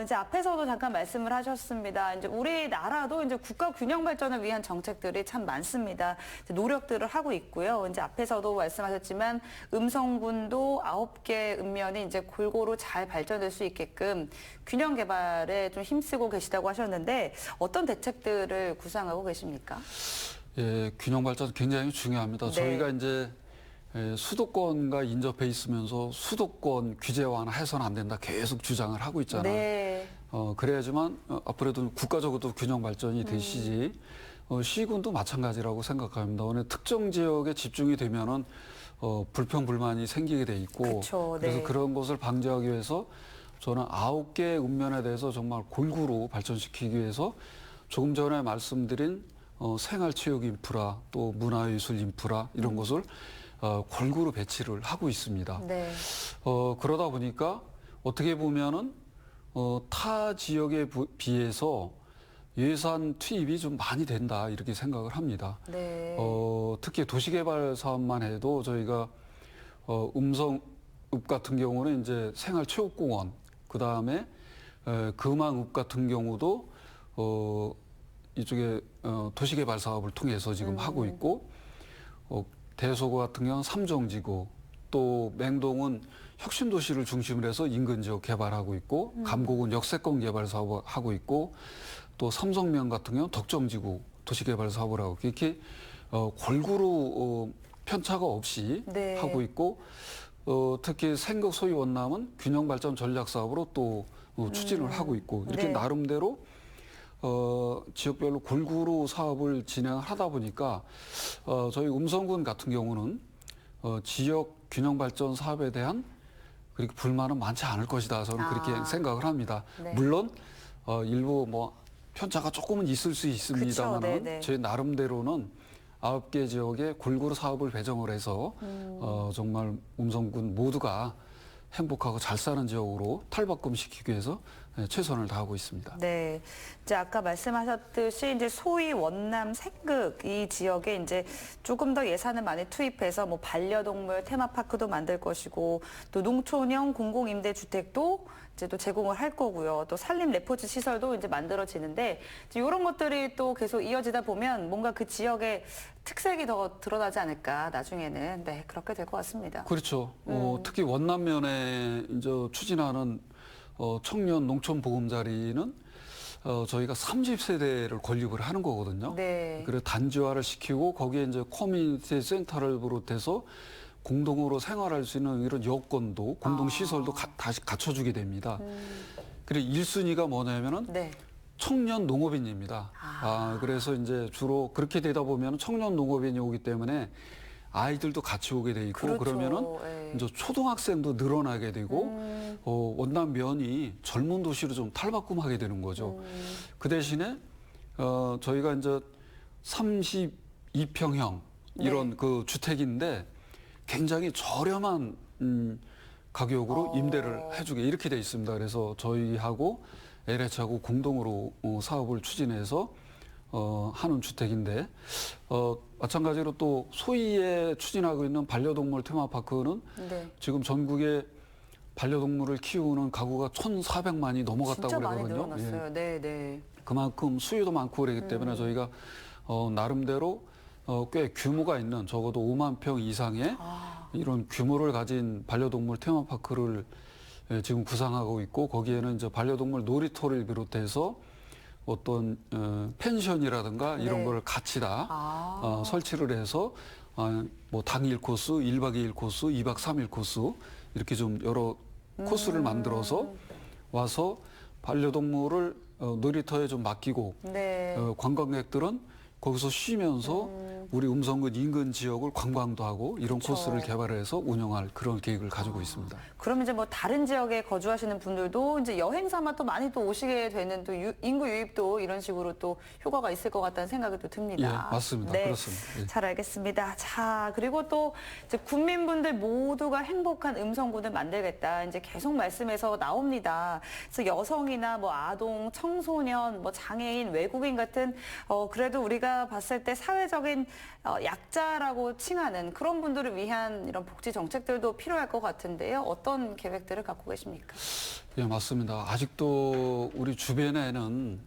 이제 앞에서도 잠깐 말씀을 하셨습니다. 이제 우리나라도 이제 국가 균형 발전을 위한 정책들이 참 많습니다. 이제 노력들을 하고 있고요. 이제 앞에서도 말씀하셨지만 음성군도 9개 읍면이 이제 골고루 잘 발전될 수 있게끔 균형 개발에 좀 힘쓰고 계시다고 하셨는데 어떤 대책들을 구상하고 계십니까? 예, 균형 발전 굉장히 중요합니다. 네. 저희가 이제 수도권과 인접해 있으면서 수도권 규제 완화 해서는 안 된다 계속 주장을 하고 있잖아요. 네. 그래야지만 앞으로도 국가적으로도 균형 발전이 되시지 시군도 마찬가지라고 생각합니다. 어느 특정 지역에 집중이 되면은 불평 불만이 생기게 돼 있고 그쵸, 그래서 네. 그런 것을 방지하기 위해서 저는 9개 읍면에 대해서 정말 골고루 발전시키기 위해서 조금 전에 말씀드린 생활체육 인프라 또 문화예술 인프라 이런 것을 골고루 배치를 하고 있습니다. 네. 그러다 보니까 어떻게 보면은 타 지역에 비해서 예산 투입이 좀 많이 된다 이렇게 생각을 합니다. 네. 특히 도시개발 사업만 해도 저희가 음성읍 같은 경우는 이제 생활체육공원, 그 다음에 금왕읍 같은 경우도 이쪽에 도시개발 사업을 통해서 지금 하고 있고 대소구 같은 경우는 삼정지구, 또 맹동은 혁신도시를 중심으로 해서 인근 지역 개발하고 있고 감곡은 역세권 개발 사업을 하고 있고 또 삼성면 같은 경우는 덕정지구 도시개발 사업을 하고 이렇게 골고루 편차가 없이 네. 하고 있고 특히 생극 소유 원남은 균형 발전 전략 사업으로 또 추진을 하고 있고 이렇게 네. 나름대로 지역별로 골고루 사업을 진행하다 보니까 저희 음성군 같은 경우는 지역 균형 발전 사업에 대한 그렇게 불만은 많지 않을 것이다. 저는 그렇게 생각을 합니다. 네. 물론 일부 뭐 편차가 조금은 있을 수 있습니다만 제 나름대로는 9개 지역에 골고루 사업을 배정을 해서 정말 음성군 모두가 행복하고 잘 사는 지역으로 탈바꿈시키기 위해서 최선을 다하고 있습니다. 네, 이제 아까 말씀하셨듯이 이제 소위 원남 생극 이 지역에 이제 조금 더 예산을 많이 투입해서 뭐 반려동물 테마파크도 만들 것이고 또 농촌형 공공임대주택도 이제 또 제공을 할 거고요. 또 산림 레포츠 시설도 이제 만들어지는데 이제 이런 것들이 또 계속 이어지다 보면 뭔가 그 지역의 특색이 더 드러나지 않을까 나중에는 네 그렇게 될 것 같습니다. 그렇죠. 특히 원남면에 이제 추진하는 청년 농촌 보금자리는 저희가 30세대를 건립을 하는 거거든요. 네. 그래서 단지화를 시키고 거기에 이제 커뮤니티 센터를 비롯해서 공동으로 생활할 수 있는 이런 여건도 공동시설도 다시 갖춰주게 됩니다. 그리고 1순위가 뭐냐면은 네. 청년 농업인입니다. 그래서 이제 주로 그렇게 되다 보면 청년 농업인이 오기 때문에 아이들도 같이 오게 돼 있고 그렇죠. 그러면은 네. 이제 초등학생도 늘어나게 되고 원남면이 젊은 도시로 좀 탈바꿈하게 되는 거죠. 그 대신에 저희가 이제 32평형 이런 그 주택인데 굉장히 저렴한 가격으로 임대를 해주게 이렇게 돼 있습니다. 그래서 저희하고 LH하고 공동으로 사업을 추진해서 하는 주택인데 마찬가지로 또 소위에 추진하고 있는 반려동물 테마파크는 네. 지금 지금 전국에 반려동물을 키우는 가구가 1,400만이 넘어갔다고 진짜 많이 그러거든요. 늘어났어요. 네, 네. 그만큼 수요도 많고 그러기 때문에 저희가 나름대로 꽤 규모가 있는 적어도 5만 평 이상의 이런 규모를 가진 반려동물 테마파크를 지금 구상하고 있고 거기에는 이제 반려동물 놀이터를 비롯해서 어떤 펜션이라든가 이런 네. 거를 같이 다 설치를 해서 뭐 당일 코스, 1박 2일 코스, 2박 3일 코스 이렇게 좀 여러 코스를 만들어서 와서 반려동물을 놀이터에 좀 맡기고 네. 관광객들은 거기서 쉬면서 우리 음성군 인근 지역을 관광도 하고 이런 그쵸. 코스를 개발해서 운영할 그런 계획을 가지고 있습니다. 그럼 이제 뭐 다른 지역에 거주하시는 분들도 이제 여행 삼아 또 많이 또 오시게 되는 또 인구 유입도 이런 식으로 또 효과가 있을 것 같다는 생각이 또 듭니다. 예, 맞습니다. 네, 그렇습니다. 예. 잘 알겠습니다. 자, 그리고 또 이제 국민분들 모두가 행복한 음성군을 만들겠다. 이제 계속 말씀에서 나옵니다. 그래서 여성이나 뭐 아동, 청소년, 뭐 장애인, 외국인 같은 그래도 우리가 봤을 때 사회적인 약자라고 칭하는 그런 분들을 위한 이런 복지 정책들도 필요할 것 같은데요. 어떤 계획들을 갖고 계십니까? 예, 맞습니다. 아직도 우리 주변에는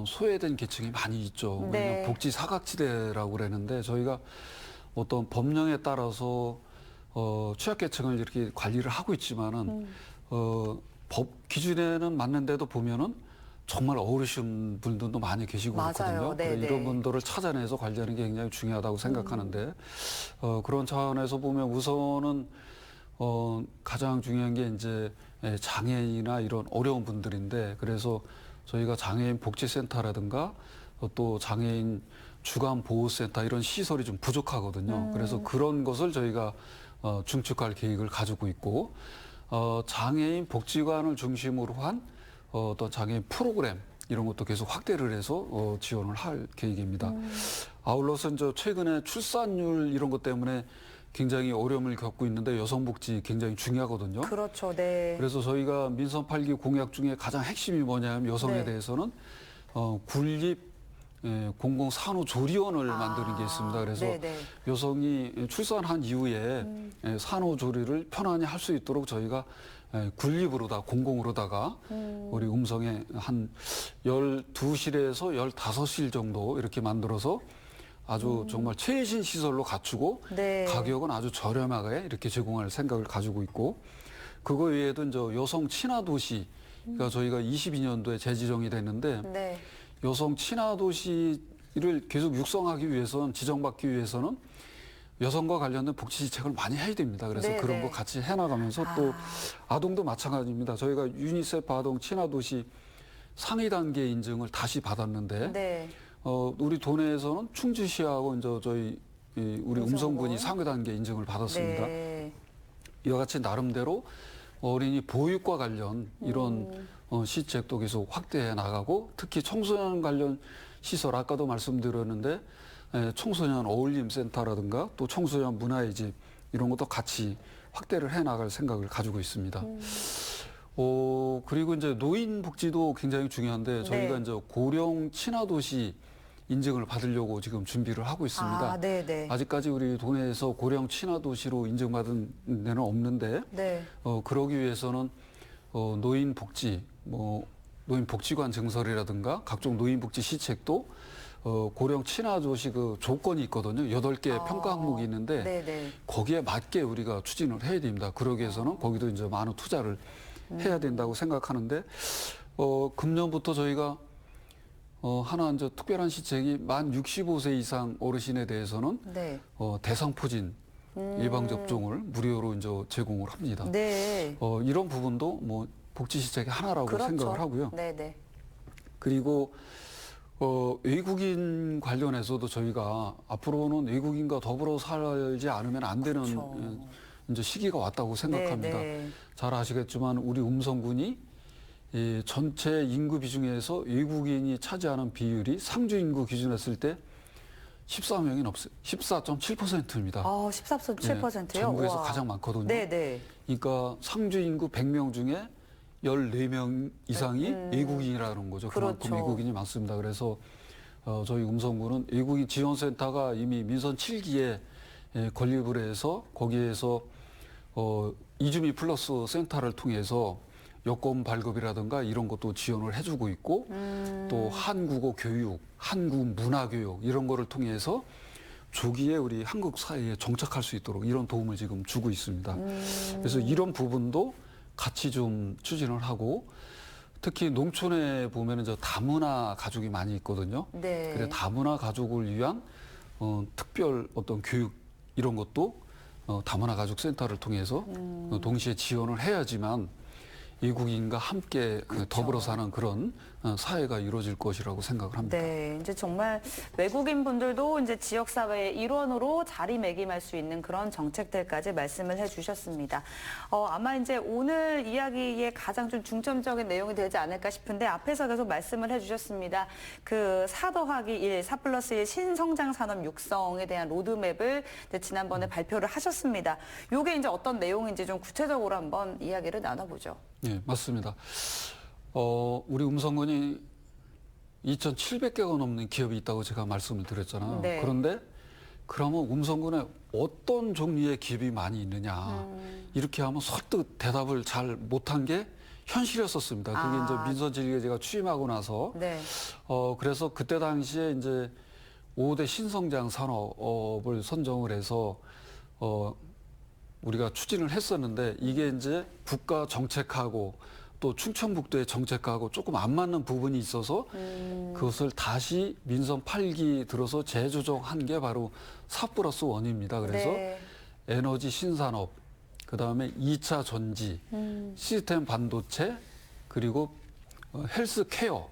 소외된 계층이 많이 있죠. 네. 왜냐하면 복지 사각지대라고 그러는데 저희가 어떤 법령에 따라서 취약계층을 이렇게 관리를 하고 있지만은 법 기준에는 맞는데도 보면은 정말 어르신 분들도 많이 계시고 맞아요. 그렇거든요. 네, 네. 이런 분들을 찾아내서 관리하는 게 굉장히 중요하다고 생각하는데 그런 차원에서 보면 우선은 가장 중요한 게 이제 장애인이나 이런 어려운 분들인데 그래서 저희가 장애인 복지센터라든가 또 장애인 주간 보호센터 이런 시설이 좀 부족하거든요. 그래서 그런 것을 저희가 중축할 계획을 가지고 있고 장애인 복지관을 중심으로 한 어떤 장애인 프로그램 이런 것도 계속 확대를 해서 지원을 할 계획입니다. 아울러서 이제 최근에 출산율 이런 것 때문에 굉장히 어려움을 겪고 있는데 여성 복지 굉장히 중요하거든요. 그렇죠. 네. 그래서 저희가 민선 8기 공약 중에 가장 핵심이 뭐냐면 여성에 네. 대해서는 군립 공공산후조리원을 만드는 게 있습니다. 그래서 네네. 여성이 출산한 이후에 산후조리를 편안히 할 수 있도록 저희가 군립으로다 공공으로다가 우리 음성에 한 12실에서 15실 정도 이렇게 만들어서 아주 정말 최신 시설로 갖추고 네. 가격은 아주 저렴하게 이렇게 제공할 생각을 가지고 있고 그거 외에도 이제 여성 친화 도시가 저희가 22년도에 재지정이 됐는데 네. 여성 친화 도시를 계속 육성하기 위해서는 지정받기 위해서는 여성과 관련된 복지 지책을 많이 해야 됩니다. 그래서 네, 그런 네. 거 같이 해나가면서 또 아동도 마찬가지입니다. 저희가 유니세프 아동 친화 도시 상위 단계 인증을 다시 받았는데 네. 우리 도내에서는 충주시하고 이제 저희 우리 음성군. 음성군이 상위 단계 인증을 받았습니다. 네. 이와 같이 나름대로 어린이 보육과 관련 이런 시책도 계속 확대해 나가고 특히 청소년 관련 시설 아까도 말씀드렸는데 청소년 어울림 센터라든가 또 청소년 문화의 집 이런 것도 같이 확대를 해 나갈 생각을 가지고 있습니다. 그리고 이제 노인 복지도 굉장히 중요한데 저희가 네. 이제 고령 친화 도시 인증을 받으려고 지금 준비를 하고 있습니다. 아, 네, 네. 아직까지 우리 동네에서 고령 친화 도시로 인증받은 데는 없는데 네. 그러기 위해서는 노인 복지, 노인 복지관 증설이라든가 각종 노인 복지 시책도 고령 친화 도시 그 조건이 있거든요. 8개 평가 항목이 있는데 네, 네. 거기에 맞게 우리가 추진을 해야 됩니다. 그러기 위해서는 거기도 이제 많은 투자를 해야 된다고 생각하는데 금년부터 저희가 하나 이제 특별한 시책이 만 65세 이상 어르신에 대해서는 네. 대상포진 예방 접종을 무료로 이제 제공을 합니다. 네. 이런 부분도 뭐 복지 시책의 하나라고 그렇죠. 생각을 하고요. 네, 네. 그리고 외국인 관련해서도 저희가 앞으로는 외국인과 더불어 살지 않으면 안 되는 그렇죠. 이제 시기가 왔다고 생각합니다. 네. 잘 아시겠지만 우리 음성군이 이 전체 인구 비중에서 외국인이 차지하는 비율이 상주 인구 기준했을 때 14명이 넘어요. 14.7%입니다. 14.7%요? 전국에서 가장 많거든요. 네, 네. 그러니까 상주 인구 100명 중에 14명 이상이 외국인이라는 거죠. 그만큼 그렇죠. 외국인이 많습니다. 그래서 저희 음성군은 외국인 지원센터가 이미 민선 7기에 건립을 해서 거기에서 이주미 플러스 센터를 통해서 여권 발급이라든가 이런 것도 지원을 해주고 있고 또 한국어 교육, 한국 문화 교육 이런 거를 통해서 조기에 우리 한국 사회에 정착할 수 있도록 이런 도움을 지금 주고 있습니다. 그래서 이런 부분도 같이 좀 추진을 하고 특히 농촌에 보면은 저 다문화 가족이 많이 있거든요. 네. 그래 다문화 가족을 위한 특별 어떤 교육 이런 것도 다문화 가족 센터를 통해서 동시에 지원을 해야지만 외국인과 함께 더불어 사는 그런 사회가 이루어질 것이라고 생각을 합니다. 네, 이제 정말 외국인 분들도 이제 지역 사회의 일원으로 자리매김할 수 있는 그런 정책들까지 말씀을 해주셨습니다. 아마 이제 오늘 이야기에 가장 좀 중점적인 내용이 되지 않을까 싶은데 앞에서 계속 말씀을 해주셨습니다. 그 4더하기1, 4+1 신성장 산업 육성에 대한 로드맵을 이제 지난번에 발표를 하셨습니다. 이게 이제 어떤 내용인지 좀 구체적으로 한번 이야기를 나눠보죠. 네, 맞습니다. 우리 음성군이 2,700개가 넘는 기업이 있다고 제가 말씀을 드렸잖아요. 네. 그런데 그러면 음성군에 어떤 종류의 기업이 많이 있느냐. 이렇게 하면 설득 대답을 잘 못한 게 현실이었었습니다. 그게 이제 민선진리에 제가 취임하고 나서. 네. 그래서 그때 당시에 이제 5대 신성장 산업을 선정을 해서, 우리가 추진을 했었는데 이게 이제 국가 정책하고 또 충청북도의 정책하고 조금 안 맞는 부분이 있어서 그것을 다시 민선 8기 들어서 재조정한 게 바로 4+1입니다. 그래서 네. 에너지 신산업, 그다음에 2차 전지, 시스템 반도체, 그리고 헬스케어,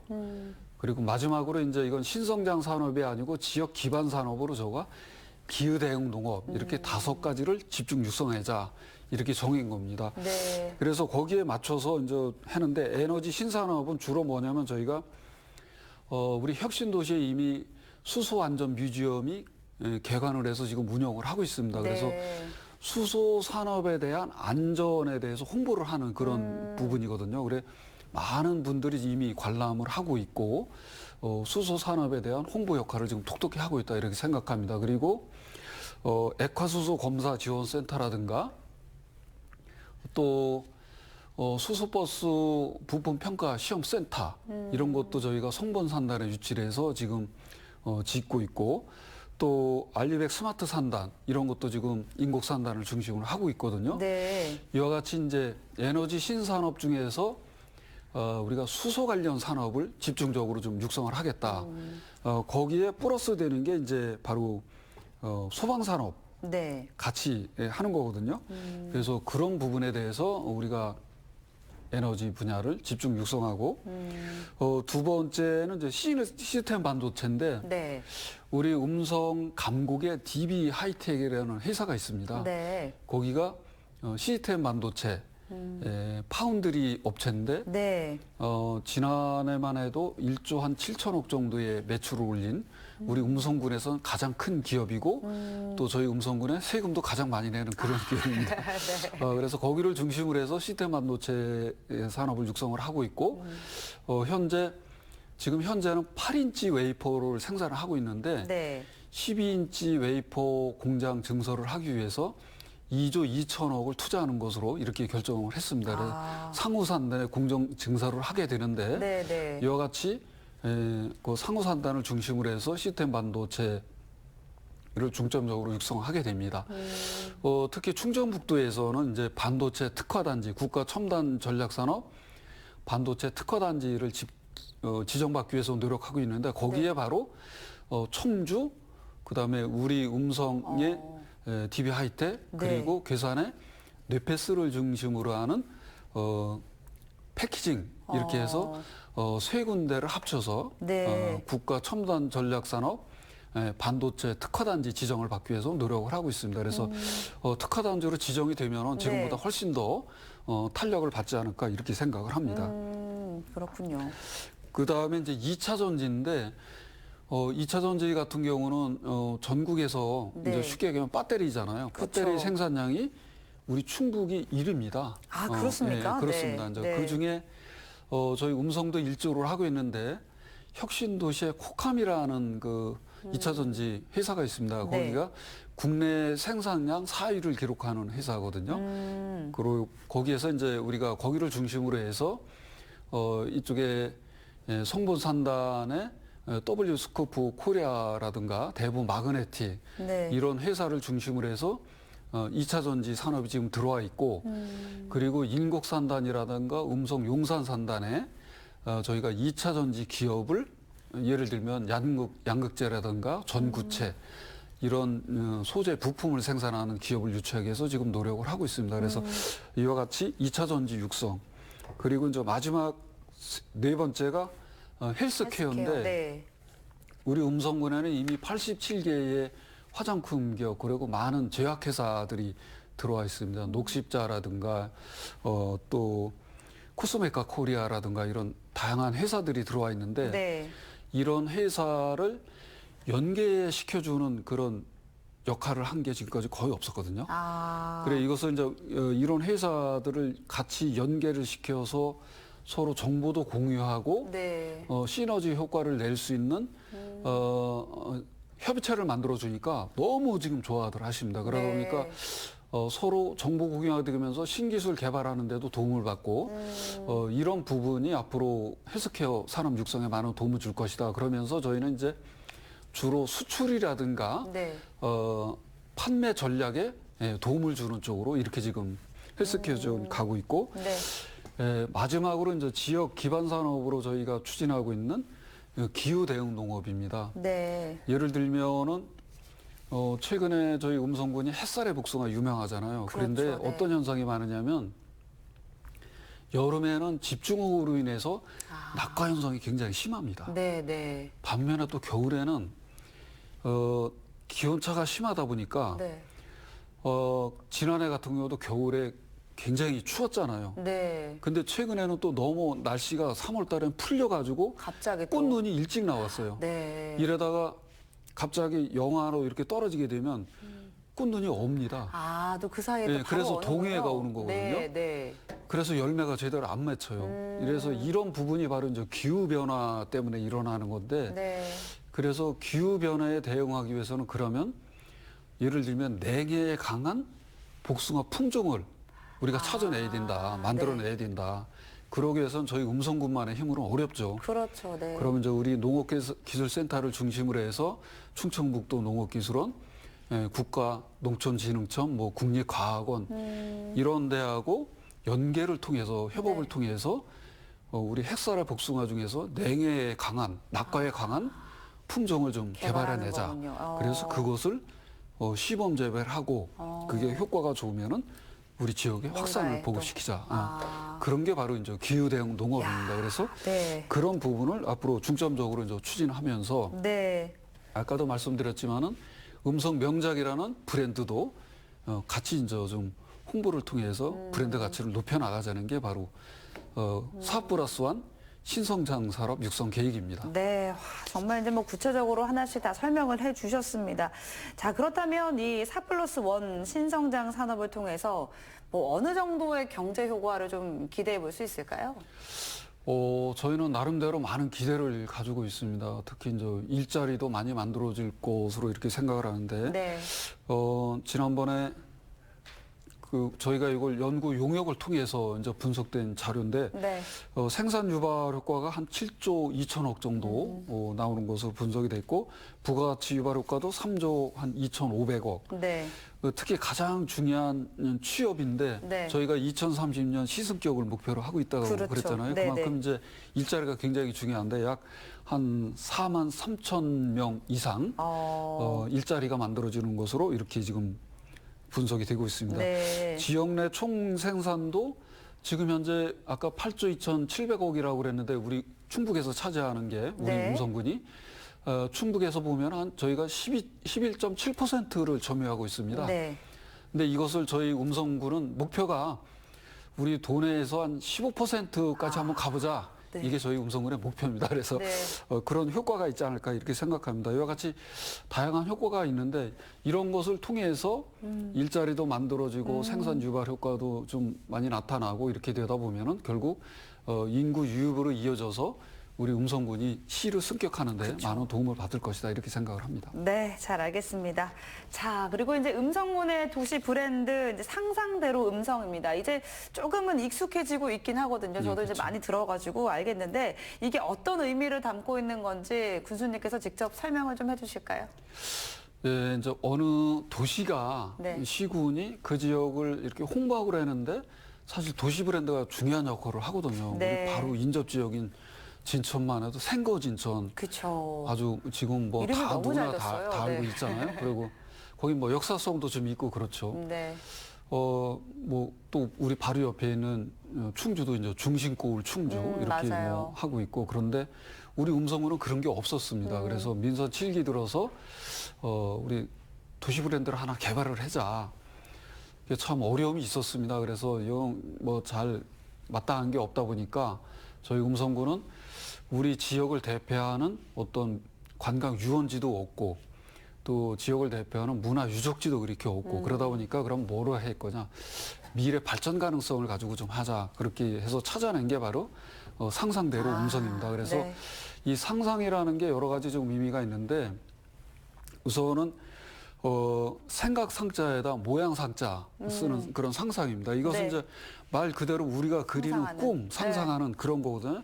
그리고 마지막으로 이제 이건 신성장 산업이 아니고 지역 기반 산업으로 저가 기후 대응 농업 이렇게 5가지를 집중 육성하자 이렇게 정한 겁니다. 네. 그래서 거기에 맞춰서 이제 하는데 에너지 신산업은 주로 뭐냐면 저희가 우리 혁신도시에 이미 수소 안전 뮤지엄이 개관을 해서 지금 운영을 하고 있습니다. 그래서 네. 수소 산업에 대한 안전에 대해서 홍보를 하는 그런 부분이거든요. 그래 많은 분들이 이미 관람을 하고 있고 수소 산업에 대한 홍보 역할을 지금 톡톡히 하고 있다 이렇게 생각합니다. 그리고 액화수소 검사 지원센터라든가 또 수소버스 부품 평가 시험센터 이런 것도 저희가 성본산단에 유치를 해서 지금 짓고 있고 또 알리백 스마트 산단 이런 것도 지금 인곡산단을 중심으로 하고 있거든요. 네. 이와 같이 이제 에너지 신산업 중에서 우리가 수소 관련 산업을 집중적으로 좀 육성을 하겠다. 거기에 플러스 되는 게 이제 바로 소방산업 네. 같이 하는 거거든요. 그래서 그런 부분에 대해서 우리가 에너지 분야를 집중 육성하고 두 번째는 이제 시스템 반도체인데 네. 우리 음성 감곡의 DB 하이텍이라는 회사가 있습니다. 네. 거기가 시스템 반도체 파운드리 업체인데 네. 지난해만 해도 1조 한 7천억 정도의 매출을 올린 우리 음성군에서는 가장 큰 기업이고 또 저희 음성군에 세금도 가장 많이 내는 그런 기업입니다. 네. 그래서 거기를 중심으로 해서 시스템 반도체 산업을 육성을 하고 있고 지금 현재는 8인치 웨이퍼를 생산을 하고 있는데 네. 12인치 웨이퍼 공장 증설을 하기 위해서 2조 2천억을 투자하는 것으로 이렇게 결정을 했습니다. 그래서 상우산단에 공정 증설을 하게 되는데 네, 네. 이와 같이 그 상우산단을 중심으로 해서 시스템 반도체를 중점적으로 육성하게 됩니다. 특히 충청북도에서는 이제 반도체 특화단지, 국가 첨단 전략산업 반도체 특화단지를 지정받기 위해서 노력하고 있는데 거기에 네. 바로 청주, 그다음에 우리 음성의 DB 하이텍 그리고 괴산의 뇌패스를 중심으로 하는 패키징 이렇게 해서 세 군데를 합쳐서 네. 국가 첨단 전략 산업 반도체 특화단지 지정을 받기 위해서 노력을 하고 있습니다. 그래서 특화단지로 지정이 되면 지금보다 네. 훨씬 더 탄력을 받지 않을까 이렇게 생각을 합니다. 그렇군요. 그 다음에 이제 2차 전지인데 2차 전지 같은 경우는 전국에서 네. 이제 쉽게 얘기하면 배터리잖아요. 그렇죠. 배터리 생산량이 우리 충북이 1위입니다. 아, 그렇습니까? 네, 그렇습니다. 네. 이제 네. 그 중에 저희 음성도 일조를 하고 있는데 혁신도시의 코캄이라는 그 2차 전지 회사가 있습니다. 네. 거기가 국내 생산량 4위를 기록하는 회사거든요. 그리고 거기에서 이제 우리가 거기를 중심으로 해서 이쪽에 성분 산단의 W 스코프 코리아라든가 대부 마그네틱 네. 이런 회사를 중심으로 해서 2차 전지 산업이 지금 들어와 있고 그리고 인곡산단이라든가 음성 용산산단에 저희가 2차 전지 기업을 예를 들면 양극재라든가 전구체 이런 소재 부품을 생산하는 기업을 유치하기 위해서 지금 노력을 하고 있습니다. 그래서 이와 같이 2차 전지 육성 그리고 이제 마지막 네 번째가 헬스케어인데 네. 우리 음성군에는 이미 87개의 화장품 기업 그리고 많은 제약회사들이 들어와 있습니다. 녹십자라든가 또 코스메카 코리아라든가 이런 다양한 회사들이 들어와 있는데 네. 이런 회사를 연계시켜주는 그런 역할을 한 게 지금까지 거의 없었거든요. 그래 이것은 이제 이런 회사들을 같이 연계를 시켜서 서로 정보도 공유하고 네. 시너지 효과를 낼 수 있는 협의체를 만들어 주니까 너무 지금 좋아들 하십니다. 그러다 네. 보니까 서로 정보 공유가 되면서 신기술 개발하는 데도 도움을 받고 이런 부분이 앞으로 헬스케어 산업 육성에 많은 도움을 줄 것이다. 그러면서 저희는 이제 주로 수출이라든가 네. 판매 전략에 도움을 주는 쪽으로 이렇게 지금 헬스케어 쪽으로 가고 있고 네. 마지막으로 이제 지역 기반 산업으로 저희가 추진하고 있는 기후 대응 농업입니다. 네. 예를 들면은 최근에 저희 음성군이 햇살의 복숭아 유명하잖아요. 그런데 그렇죠. 네. 어떤 현상이 많으냐면 여름에는 집중호우로 인해서 낙과 현상이 굉장히 심합니다. 네, 네. 반면에 또 겨울에는 기온차가 심하다 보니까 네. 지난해 같은 경우도 겨울에 굉장히 추웠잖아요. 네. 근데 최근에는 또 너무 날씨가 3월 달엔 풀려가지고 갑자기 또. 꽃눈이 일찍 나왔어요. 네. 이러다가 갑자기 영하로 이렇게 떨어지게 되면 꽃눈이 옵니다. 아, 또 그 사이에 네, 또 바로 그래서 오는군요. 동해가 오는 거거든요. 네, 네. 그래서 열매가 제대로 안 맺혀요. 이래서 이런 부분이 바로 이제 기후 변화 때문에 일어나는 건데, 네. 그래서 기후 변화에 대응하기 위해서는 그러면 예를 들면 냉해에 강한 복숭아 품종을 우리가 찾아내야 된다, 만들어내야 된다. 그러기 위해서는 저희 음성군만의 힘으로는 어렵죠. 그렇죠. 네. 그러면 이제 우리 농업기술센터를 중심으로 해서 충청북도 농업기술원, 국가농촌진흥청, 뭐 국립과학원 이런 데하고 연계를 통해서 협업을 네. 통해서 우리 햇살의 복숭아 중에서 냉해에 강한 낙과에 강한 품종을 좀 개발하는 개발해내자. 거군요. 그래서 그것을 시범 재배를 하고 그게 효과가 좋으면은 우리 지역에 확산을 뭔가에 또. 보급시키자. 그런 게 바로 이제 기후 대응 농업입니다. 그래서 네. 그런 부분을 앞으로 중점적으로 이제 추진하면서 네. 아까도 말씀드렸지만은 음성 명작이라는 브랜드도 같이 이제 좀 홍보를 통해서 브랜드 가치를 높여 나가자는 게 바로 사업 플러스 원 신성장 산업 육성 계획입니다. 네, 와, 정말 이제 뭐 구체적으로 하나씩 다 설명을 해주셨습니다. 자, 그렇다면 이 4+1 신성장 산업을 통해서 뭐 어느 정도의 경제 효과를 좀 기대해 볼 수 있을까요? 저희는 나름대로 많은 기대를 가지고 있습니다. 특히 이제 일자리도 많이 만들어질 것으로 이렇게 생각을 하는데, 네. 지난번에 저희가 이걸 연구 용역을 통해서 이제 분석된 자료인데, 네. 생산 유발 효과가 한 7조 2천억 정도 나오는 것으로 분석이 됐고, 부가가치 유발 효과도 3조 한 2,500억. 네. 특히 가장 중요한 취업인데 네. 저희가 2030년 시승격을 목표로 하고 있다고 그렇죠. 그랬잖아요. 네네. 그만큼 이제 일자리가 굉장히 중요한데 약 한 4만 3천 명 이상 일자리가 만들어지는 것으로 이렇게 지금 분석이 되고 있습니다. 네. 지역 내 총 생산도 지금 현재 아까 8조 2,700억이라고 그랬는데 우리 충북에서 차지하는 게 우리 네. 음성군이 충북에서 보면 한 저희가 11.7%를 점유하고 있습니다. 네. 근데 이것을 저희 음성군은 목표가 우리 도내에서 한 15%까지 한번 가보자. 네. 이게 저희 음성군의 목표입니다. 그래서 네. 그런 효과가 있지 않을까 이렇게 생각합니다. 이와 같이 다양한 효과가 있는데 이런 것을 통해서 일자리도 만들어지고 생산 유발 효과도 좀 많이 나타나고 이렇게 되다 보면은 결국 인구 유입으로 이어져서 우리 음성군이 시를 승격하는 데 많은 도움을 받을 것이다 이렇게 생각을 합니다. 네, 잘 알겠습니다. 자, 그리고 이제 음성군의 도시 브랜드 이제 상상대로 음성입니다. 이제 조금은 익숙해지고 있긴 하거든요. 저도 그렇죠. 이제 많이 들어가지고 알겠는데 이게 어떤 의미를 담고 있는 건지 군수님께서 직접 설명을 좀 해주실까요? 예, 이제 어느 도시가 네. 시군이 그 지역을 이렇게 홍보하고 하는데 사실 도시 브랜드가 중요한 역할을 하거든요. 네. 우리 바로 인접 지역인 진천만 해도 생거 진천 그렇죠. 아주 지금 뭐 이름이 다 너무 누구나 잘 졌어요. 다 알고 네. 있잖아요. 그리고 거기 뭐 역사성도 좀 있고 그렇죠. 네. 뭐 또 우리 바로 옆에 있는 충주도 이제 중심고을 충주 이렇게 맞아요. 뭐 하고 있고 그런데 우리 음성군은 그런 게 없었습니다. 그래서 민선 7기 들어서 우리 도시 브랜드를 하나 개발을 하자. 이게 참 어려움이 있었습니다. 그래서 뭐 잘 마땅한 게 없다 보니까 저희 음성군은 우리 지역을 대표하는 어떤 관광 유원지도 없고 또 지역을 대표하는 문화 유적지도 그렇게 없고 그러다 보니까 그럼 뭐로 할 거냐 미래 발전 가능성을 가지고 좀 하자 그렇게 해서 찾아낸 게 바로 상상대로 음성입니다. 그래서 네. 이 상상이라는 게 여러 가지 좀 의미가 있는데 우선은 생각 상자에다 모양 상자 쓰는 그런 상상입니다. 이것은 네. 이제 말 그대로 우리가 그리는 상상하는. 꿈, 상상하는 그런 거거든요.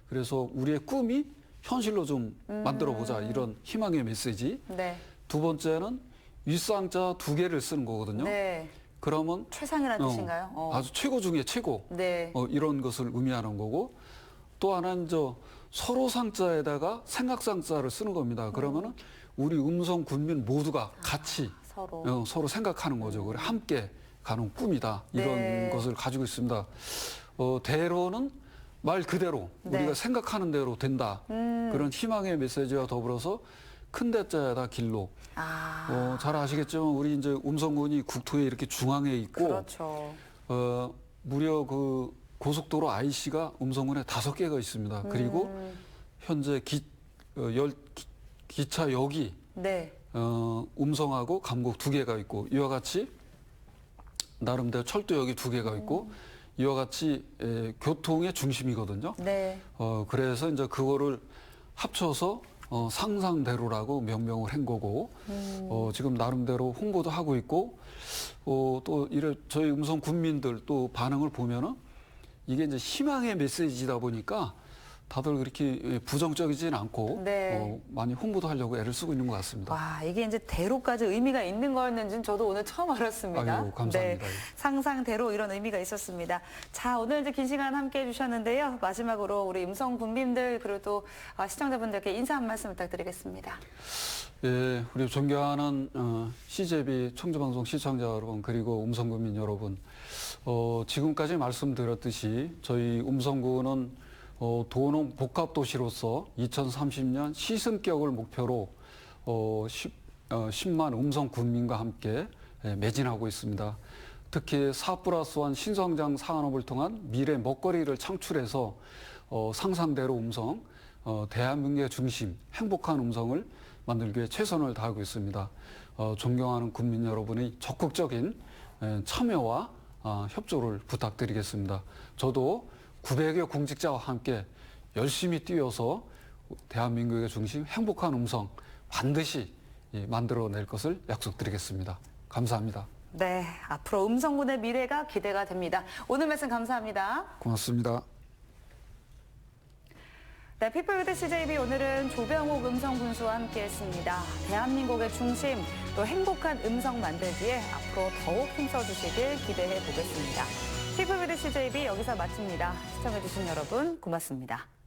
그래서 우리의 꿈이 현실로 좀 만들어 보자 이런 희망의 메시지. 네. 두 번째는 윗상자 2개를 쓰는 거거든요. 네. 그러면 최상이라는 뜻인가요? 아주 최고 중에 최고 네. 이런 것을 의미하는 거고 또 하나는 서로 상자에다가 생각 상자를 쓰는 겁니다. 그러면은 우리 음성 군민 모두가 같이 서로 생각하는 거죠. 그래 함께 가는 꿈이다. 이런 네. 것을 가지고 있습니다. 대로는 말 그대로 네. 우리가 생각하는 대로 된다. 그런 희망의 메시지와 더불어서 큰 대자에다 길로. 잘 아시겠지만 우리 이제 음성군이 국토에 이렇게 중앙에 있고 그렇죠. 무려 그 고속도로 IC가 음성군에 5개가 있습니다. 그리고 현재 기차역이 네. 음성하고 감곡 2개가 있고 이와 같이 나름대로 철도역이 2개가 있고 이와 같이 교통의 중심이거든요. 네. 그래서 이제 그거를 합쳐서 상상대로라고 명명을 한 거고 지금 나름대로 홍보도 하고 있고 또 저희 음성 군민들 또 반응을 보면은 이게 이제 희망의 메시지다 보니까 다들 그렇게 부정적이진 않고 네. 많이 홍보도 하려고 애를 쓰고 있는 것 같습니다. 와, 이게 이제 대로까지 의미가 있는 거였는지는 저도 오늘 처음 알았습니다. 아유, 감사합니다. 네, 상상대로 이런 의미가 있었습니다. 자, 오늘 이제 긴 시간 함께 해주셨는데요. 마지막으로 우리 음성 군민들 그리고 또 시청자분들께 인사 한 말씀 부탁드리겠습니다. 예, 우리 존경하는 CJB 청주방송 시청자 여러분 그리고 음성 군민 여러분 지금까지 말씀드렸듯이 저희 음성군은 도농 복합도시로서 2030년 시승격을 목표로 10만 음성 군민과 함께 매진하고 있습니다. 특히 4+1 신성장 산업을 통한 미래 먹거리를 창출해서 상상대로 음성, 대한민국의 중심, 행복한 음성을 만들기 위해 최선을 다하고 있습니다. 존경하는 국민 여러분의 적극적인 참여와 협조를 부탁드리겠습니다. 저도 900여 공직자와 함께 열심히 뛰어서 대한민국의 중심 행복한 음성 반드시 만들어낼 것을 약속드리겠습니다. 감사합니다. 네, 앞으로 음성군의 미래가 기대가 됩니다. 오늘 말씀 감사합니다. 고맙습니다. 네, 피플 위드 CJB 오늘은 조병욱 음성군수와 함께했습니다. 대한민국의 중심, 또 행복한 음성 만들기에 앞으로 더욱 힘써주시길 기대해 보겠습니다. 피플 위드 CJB 여기서 마칩니다. 시청해주신 여러분 고맙습니다.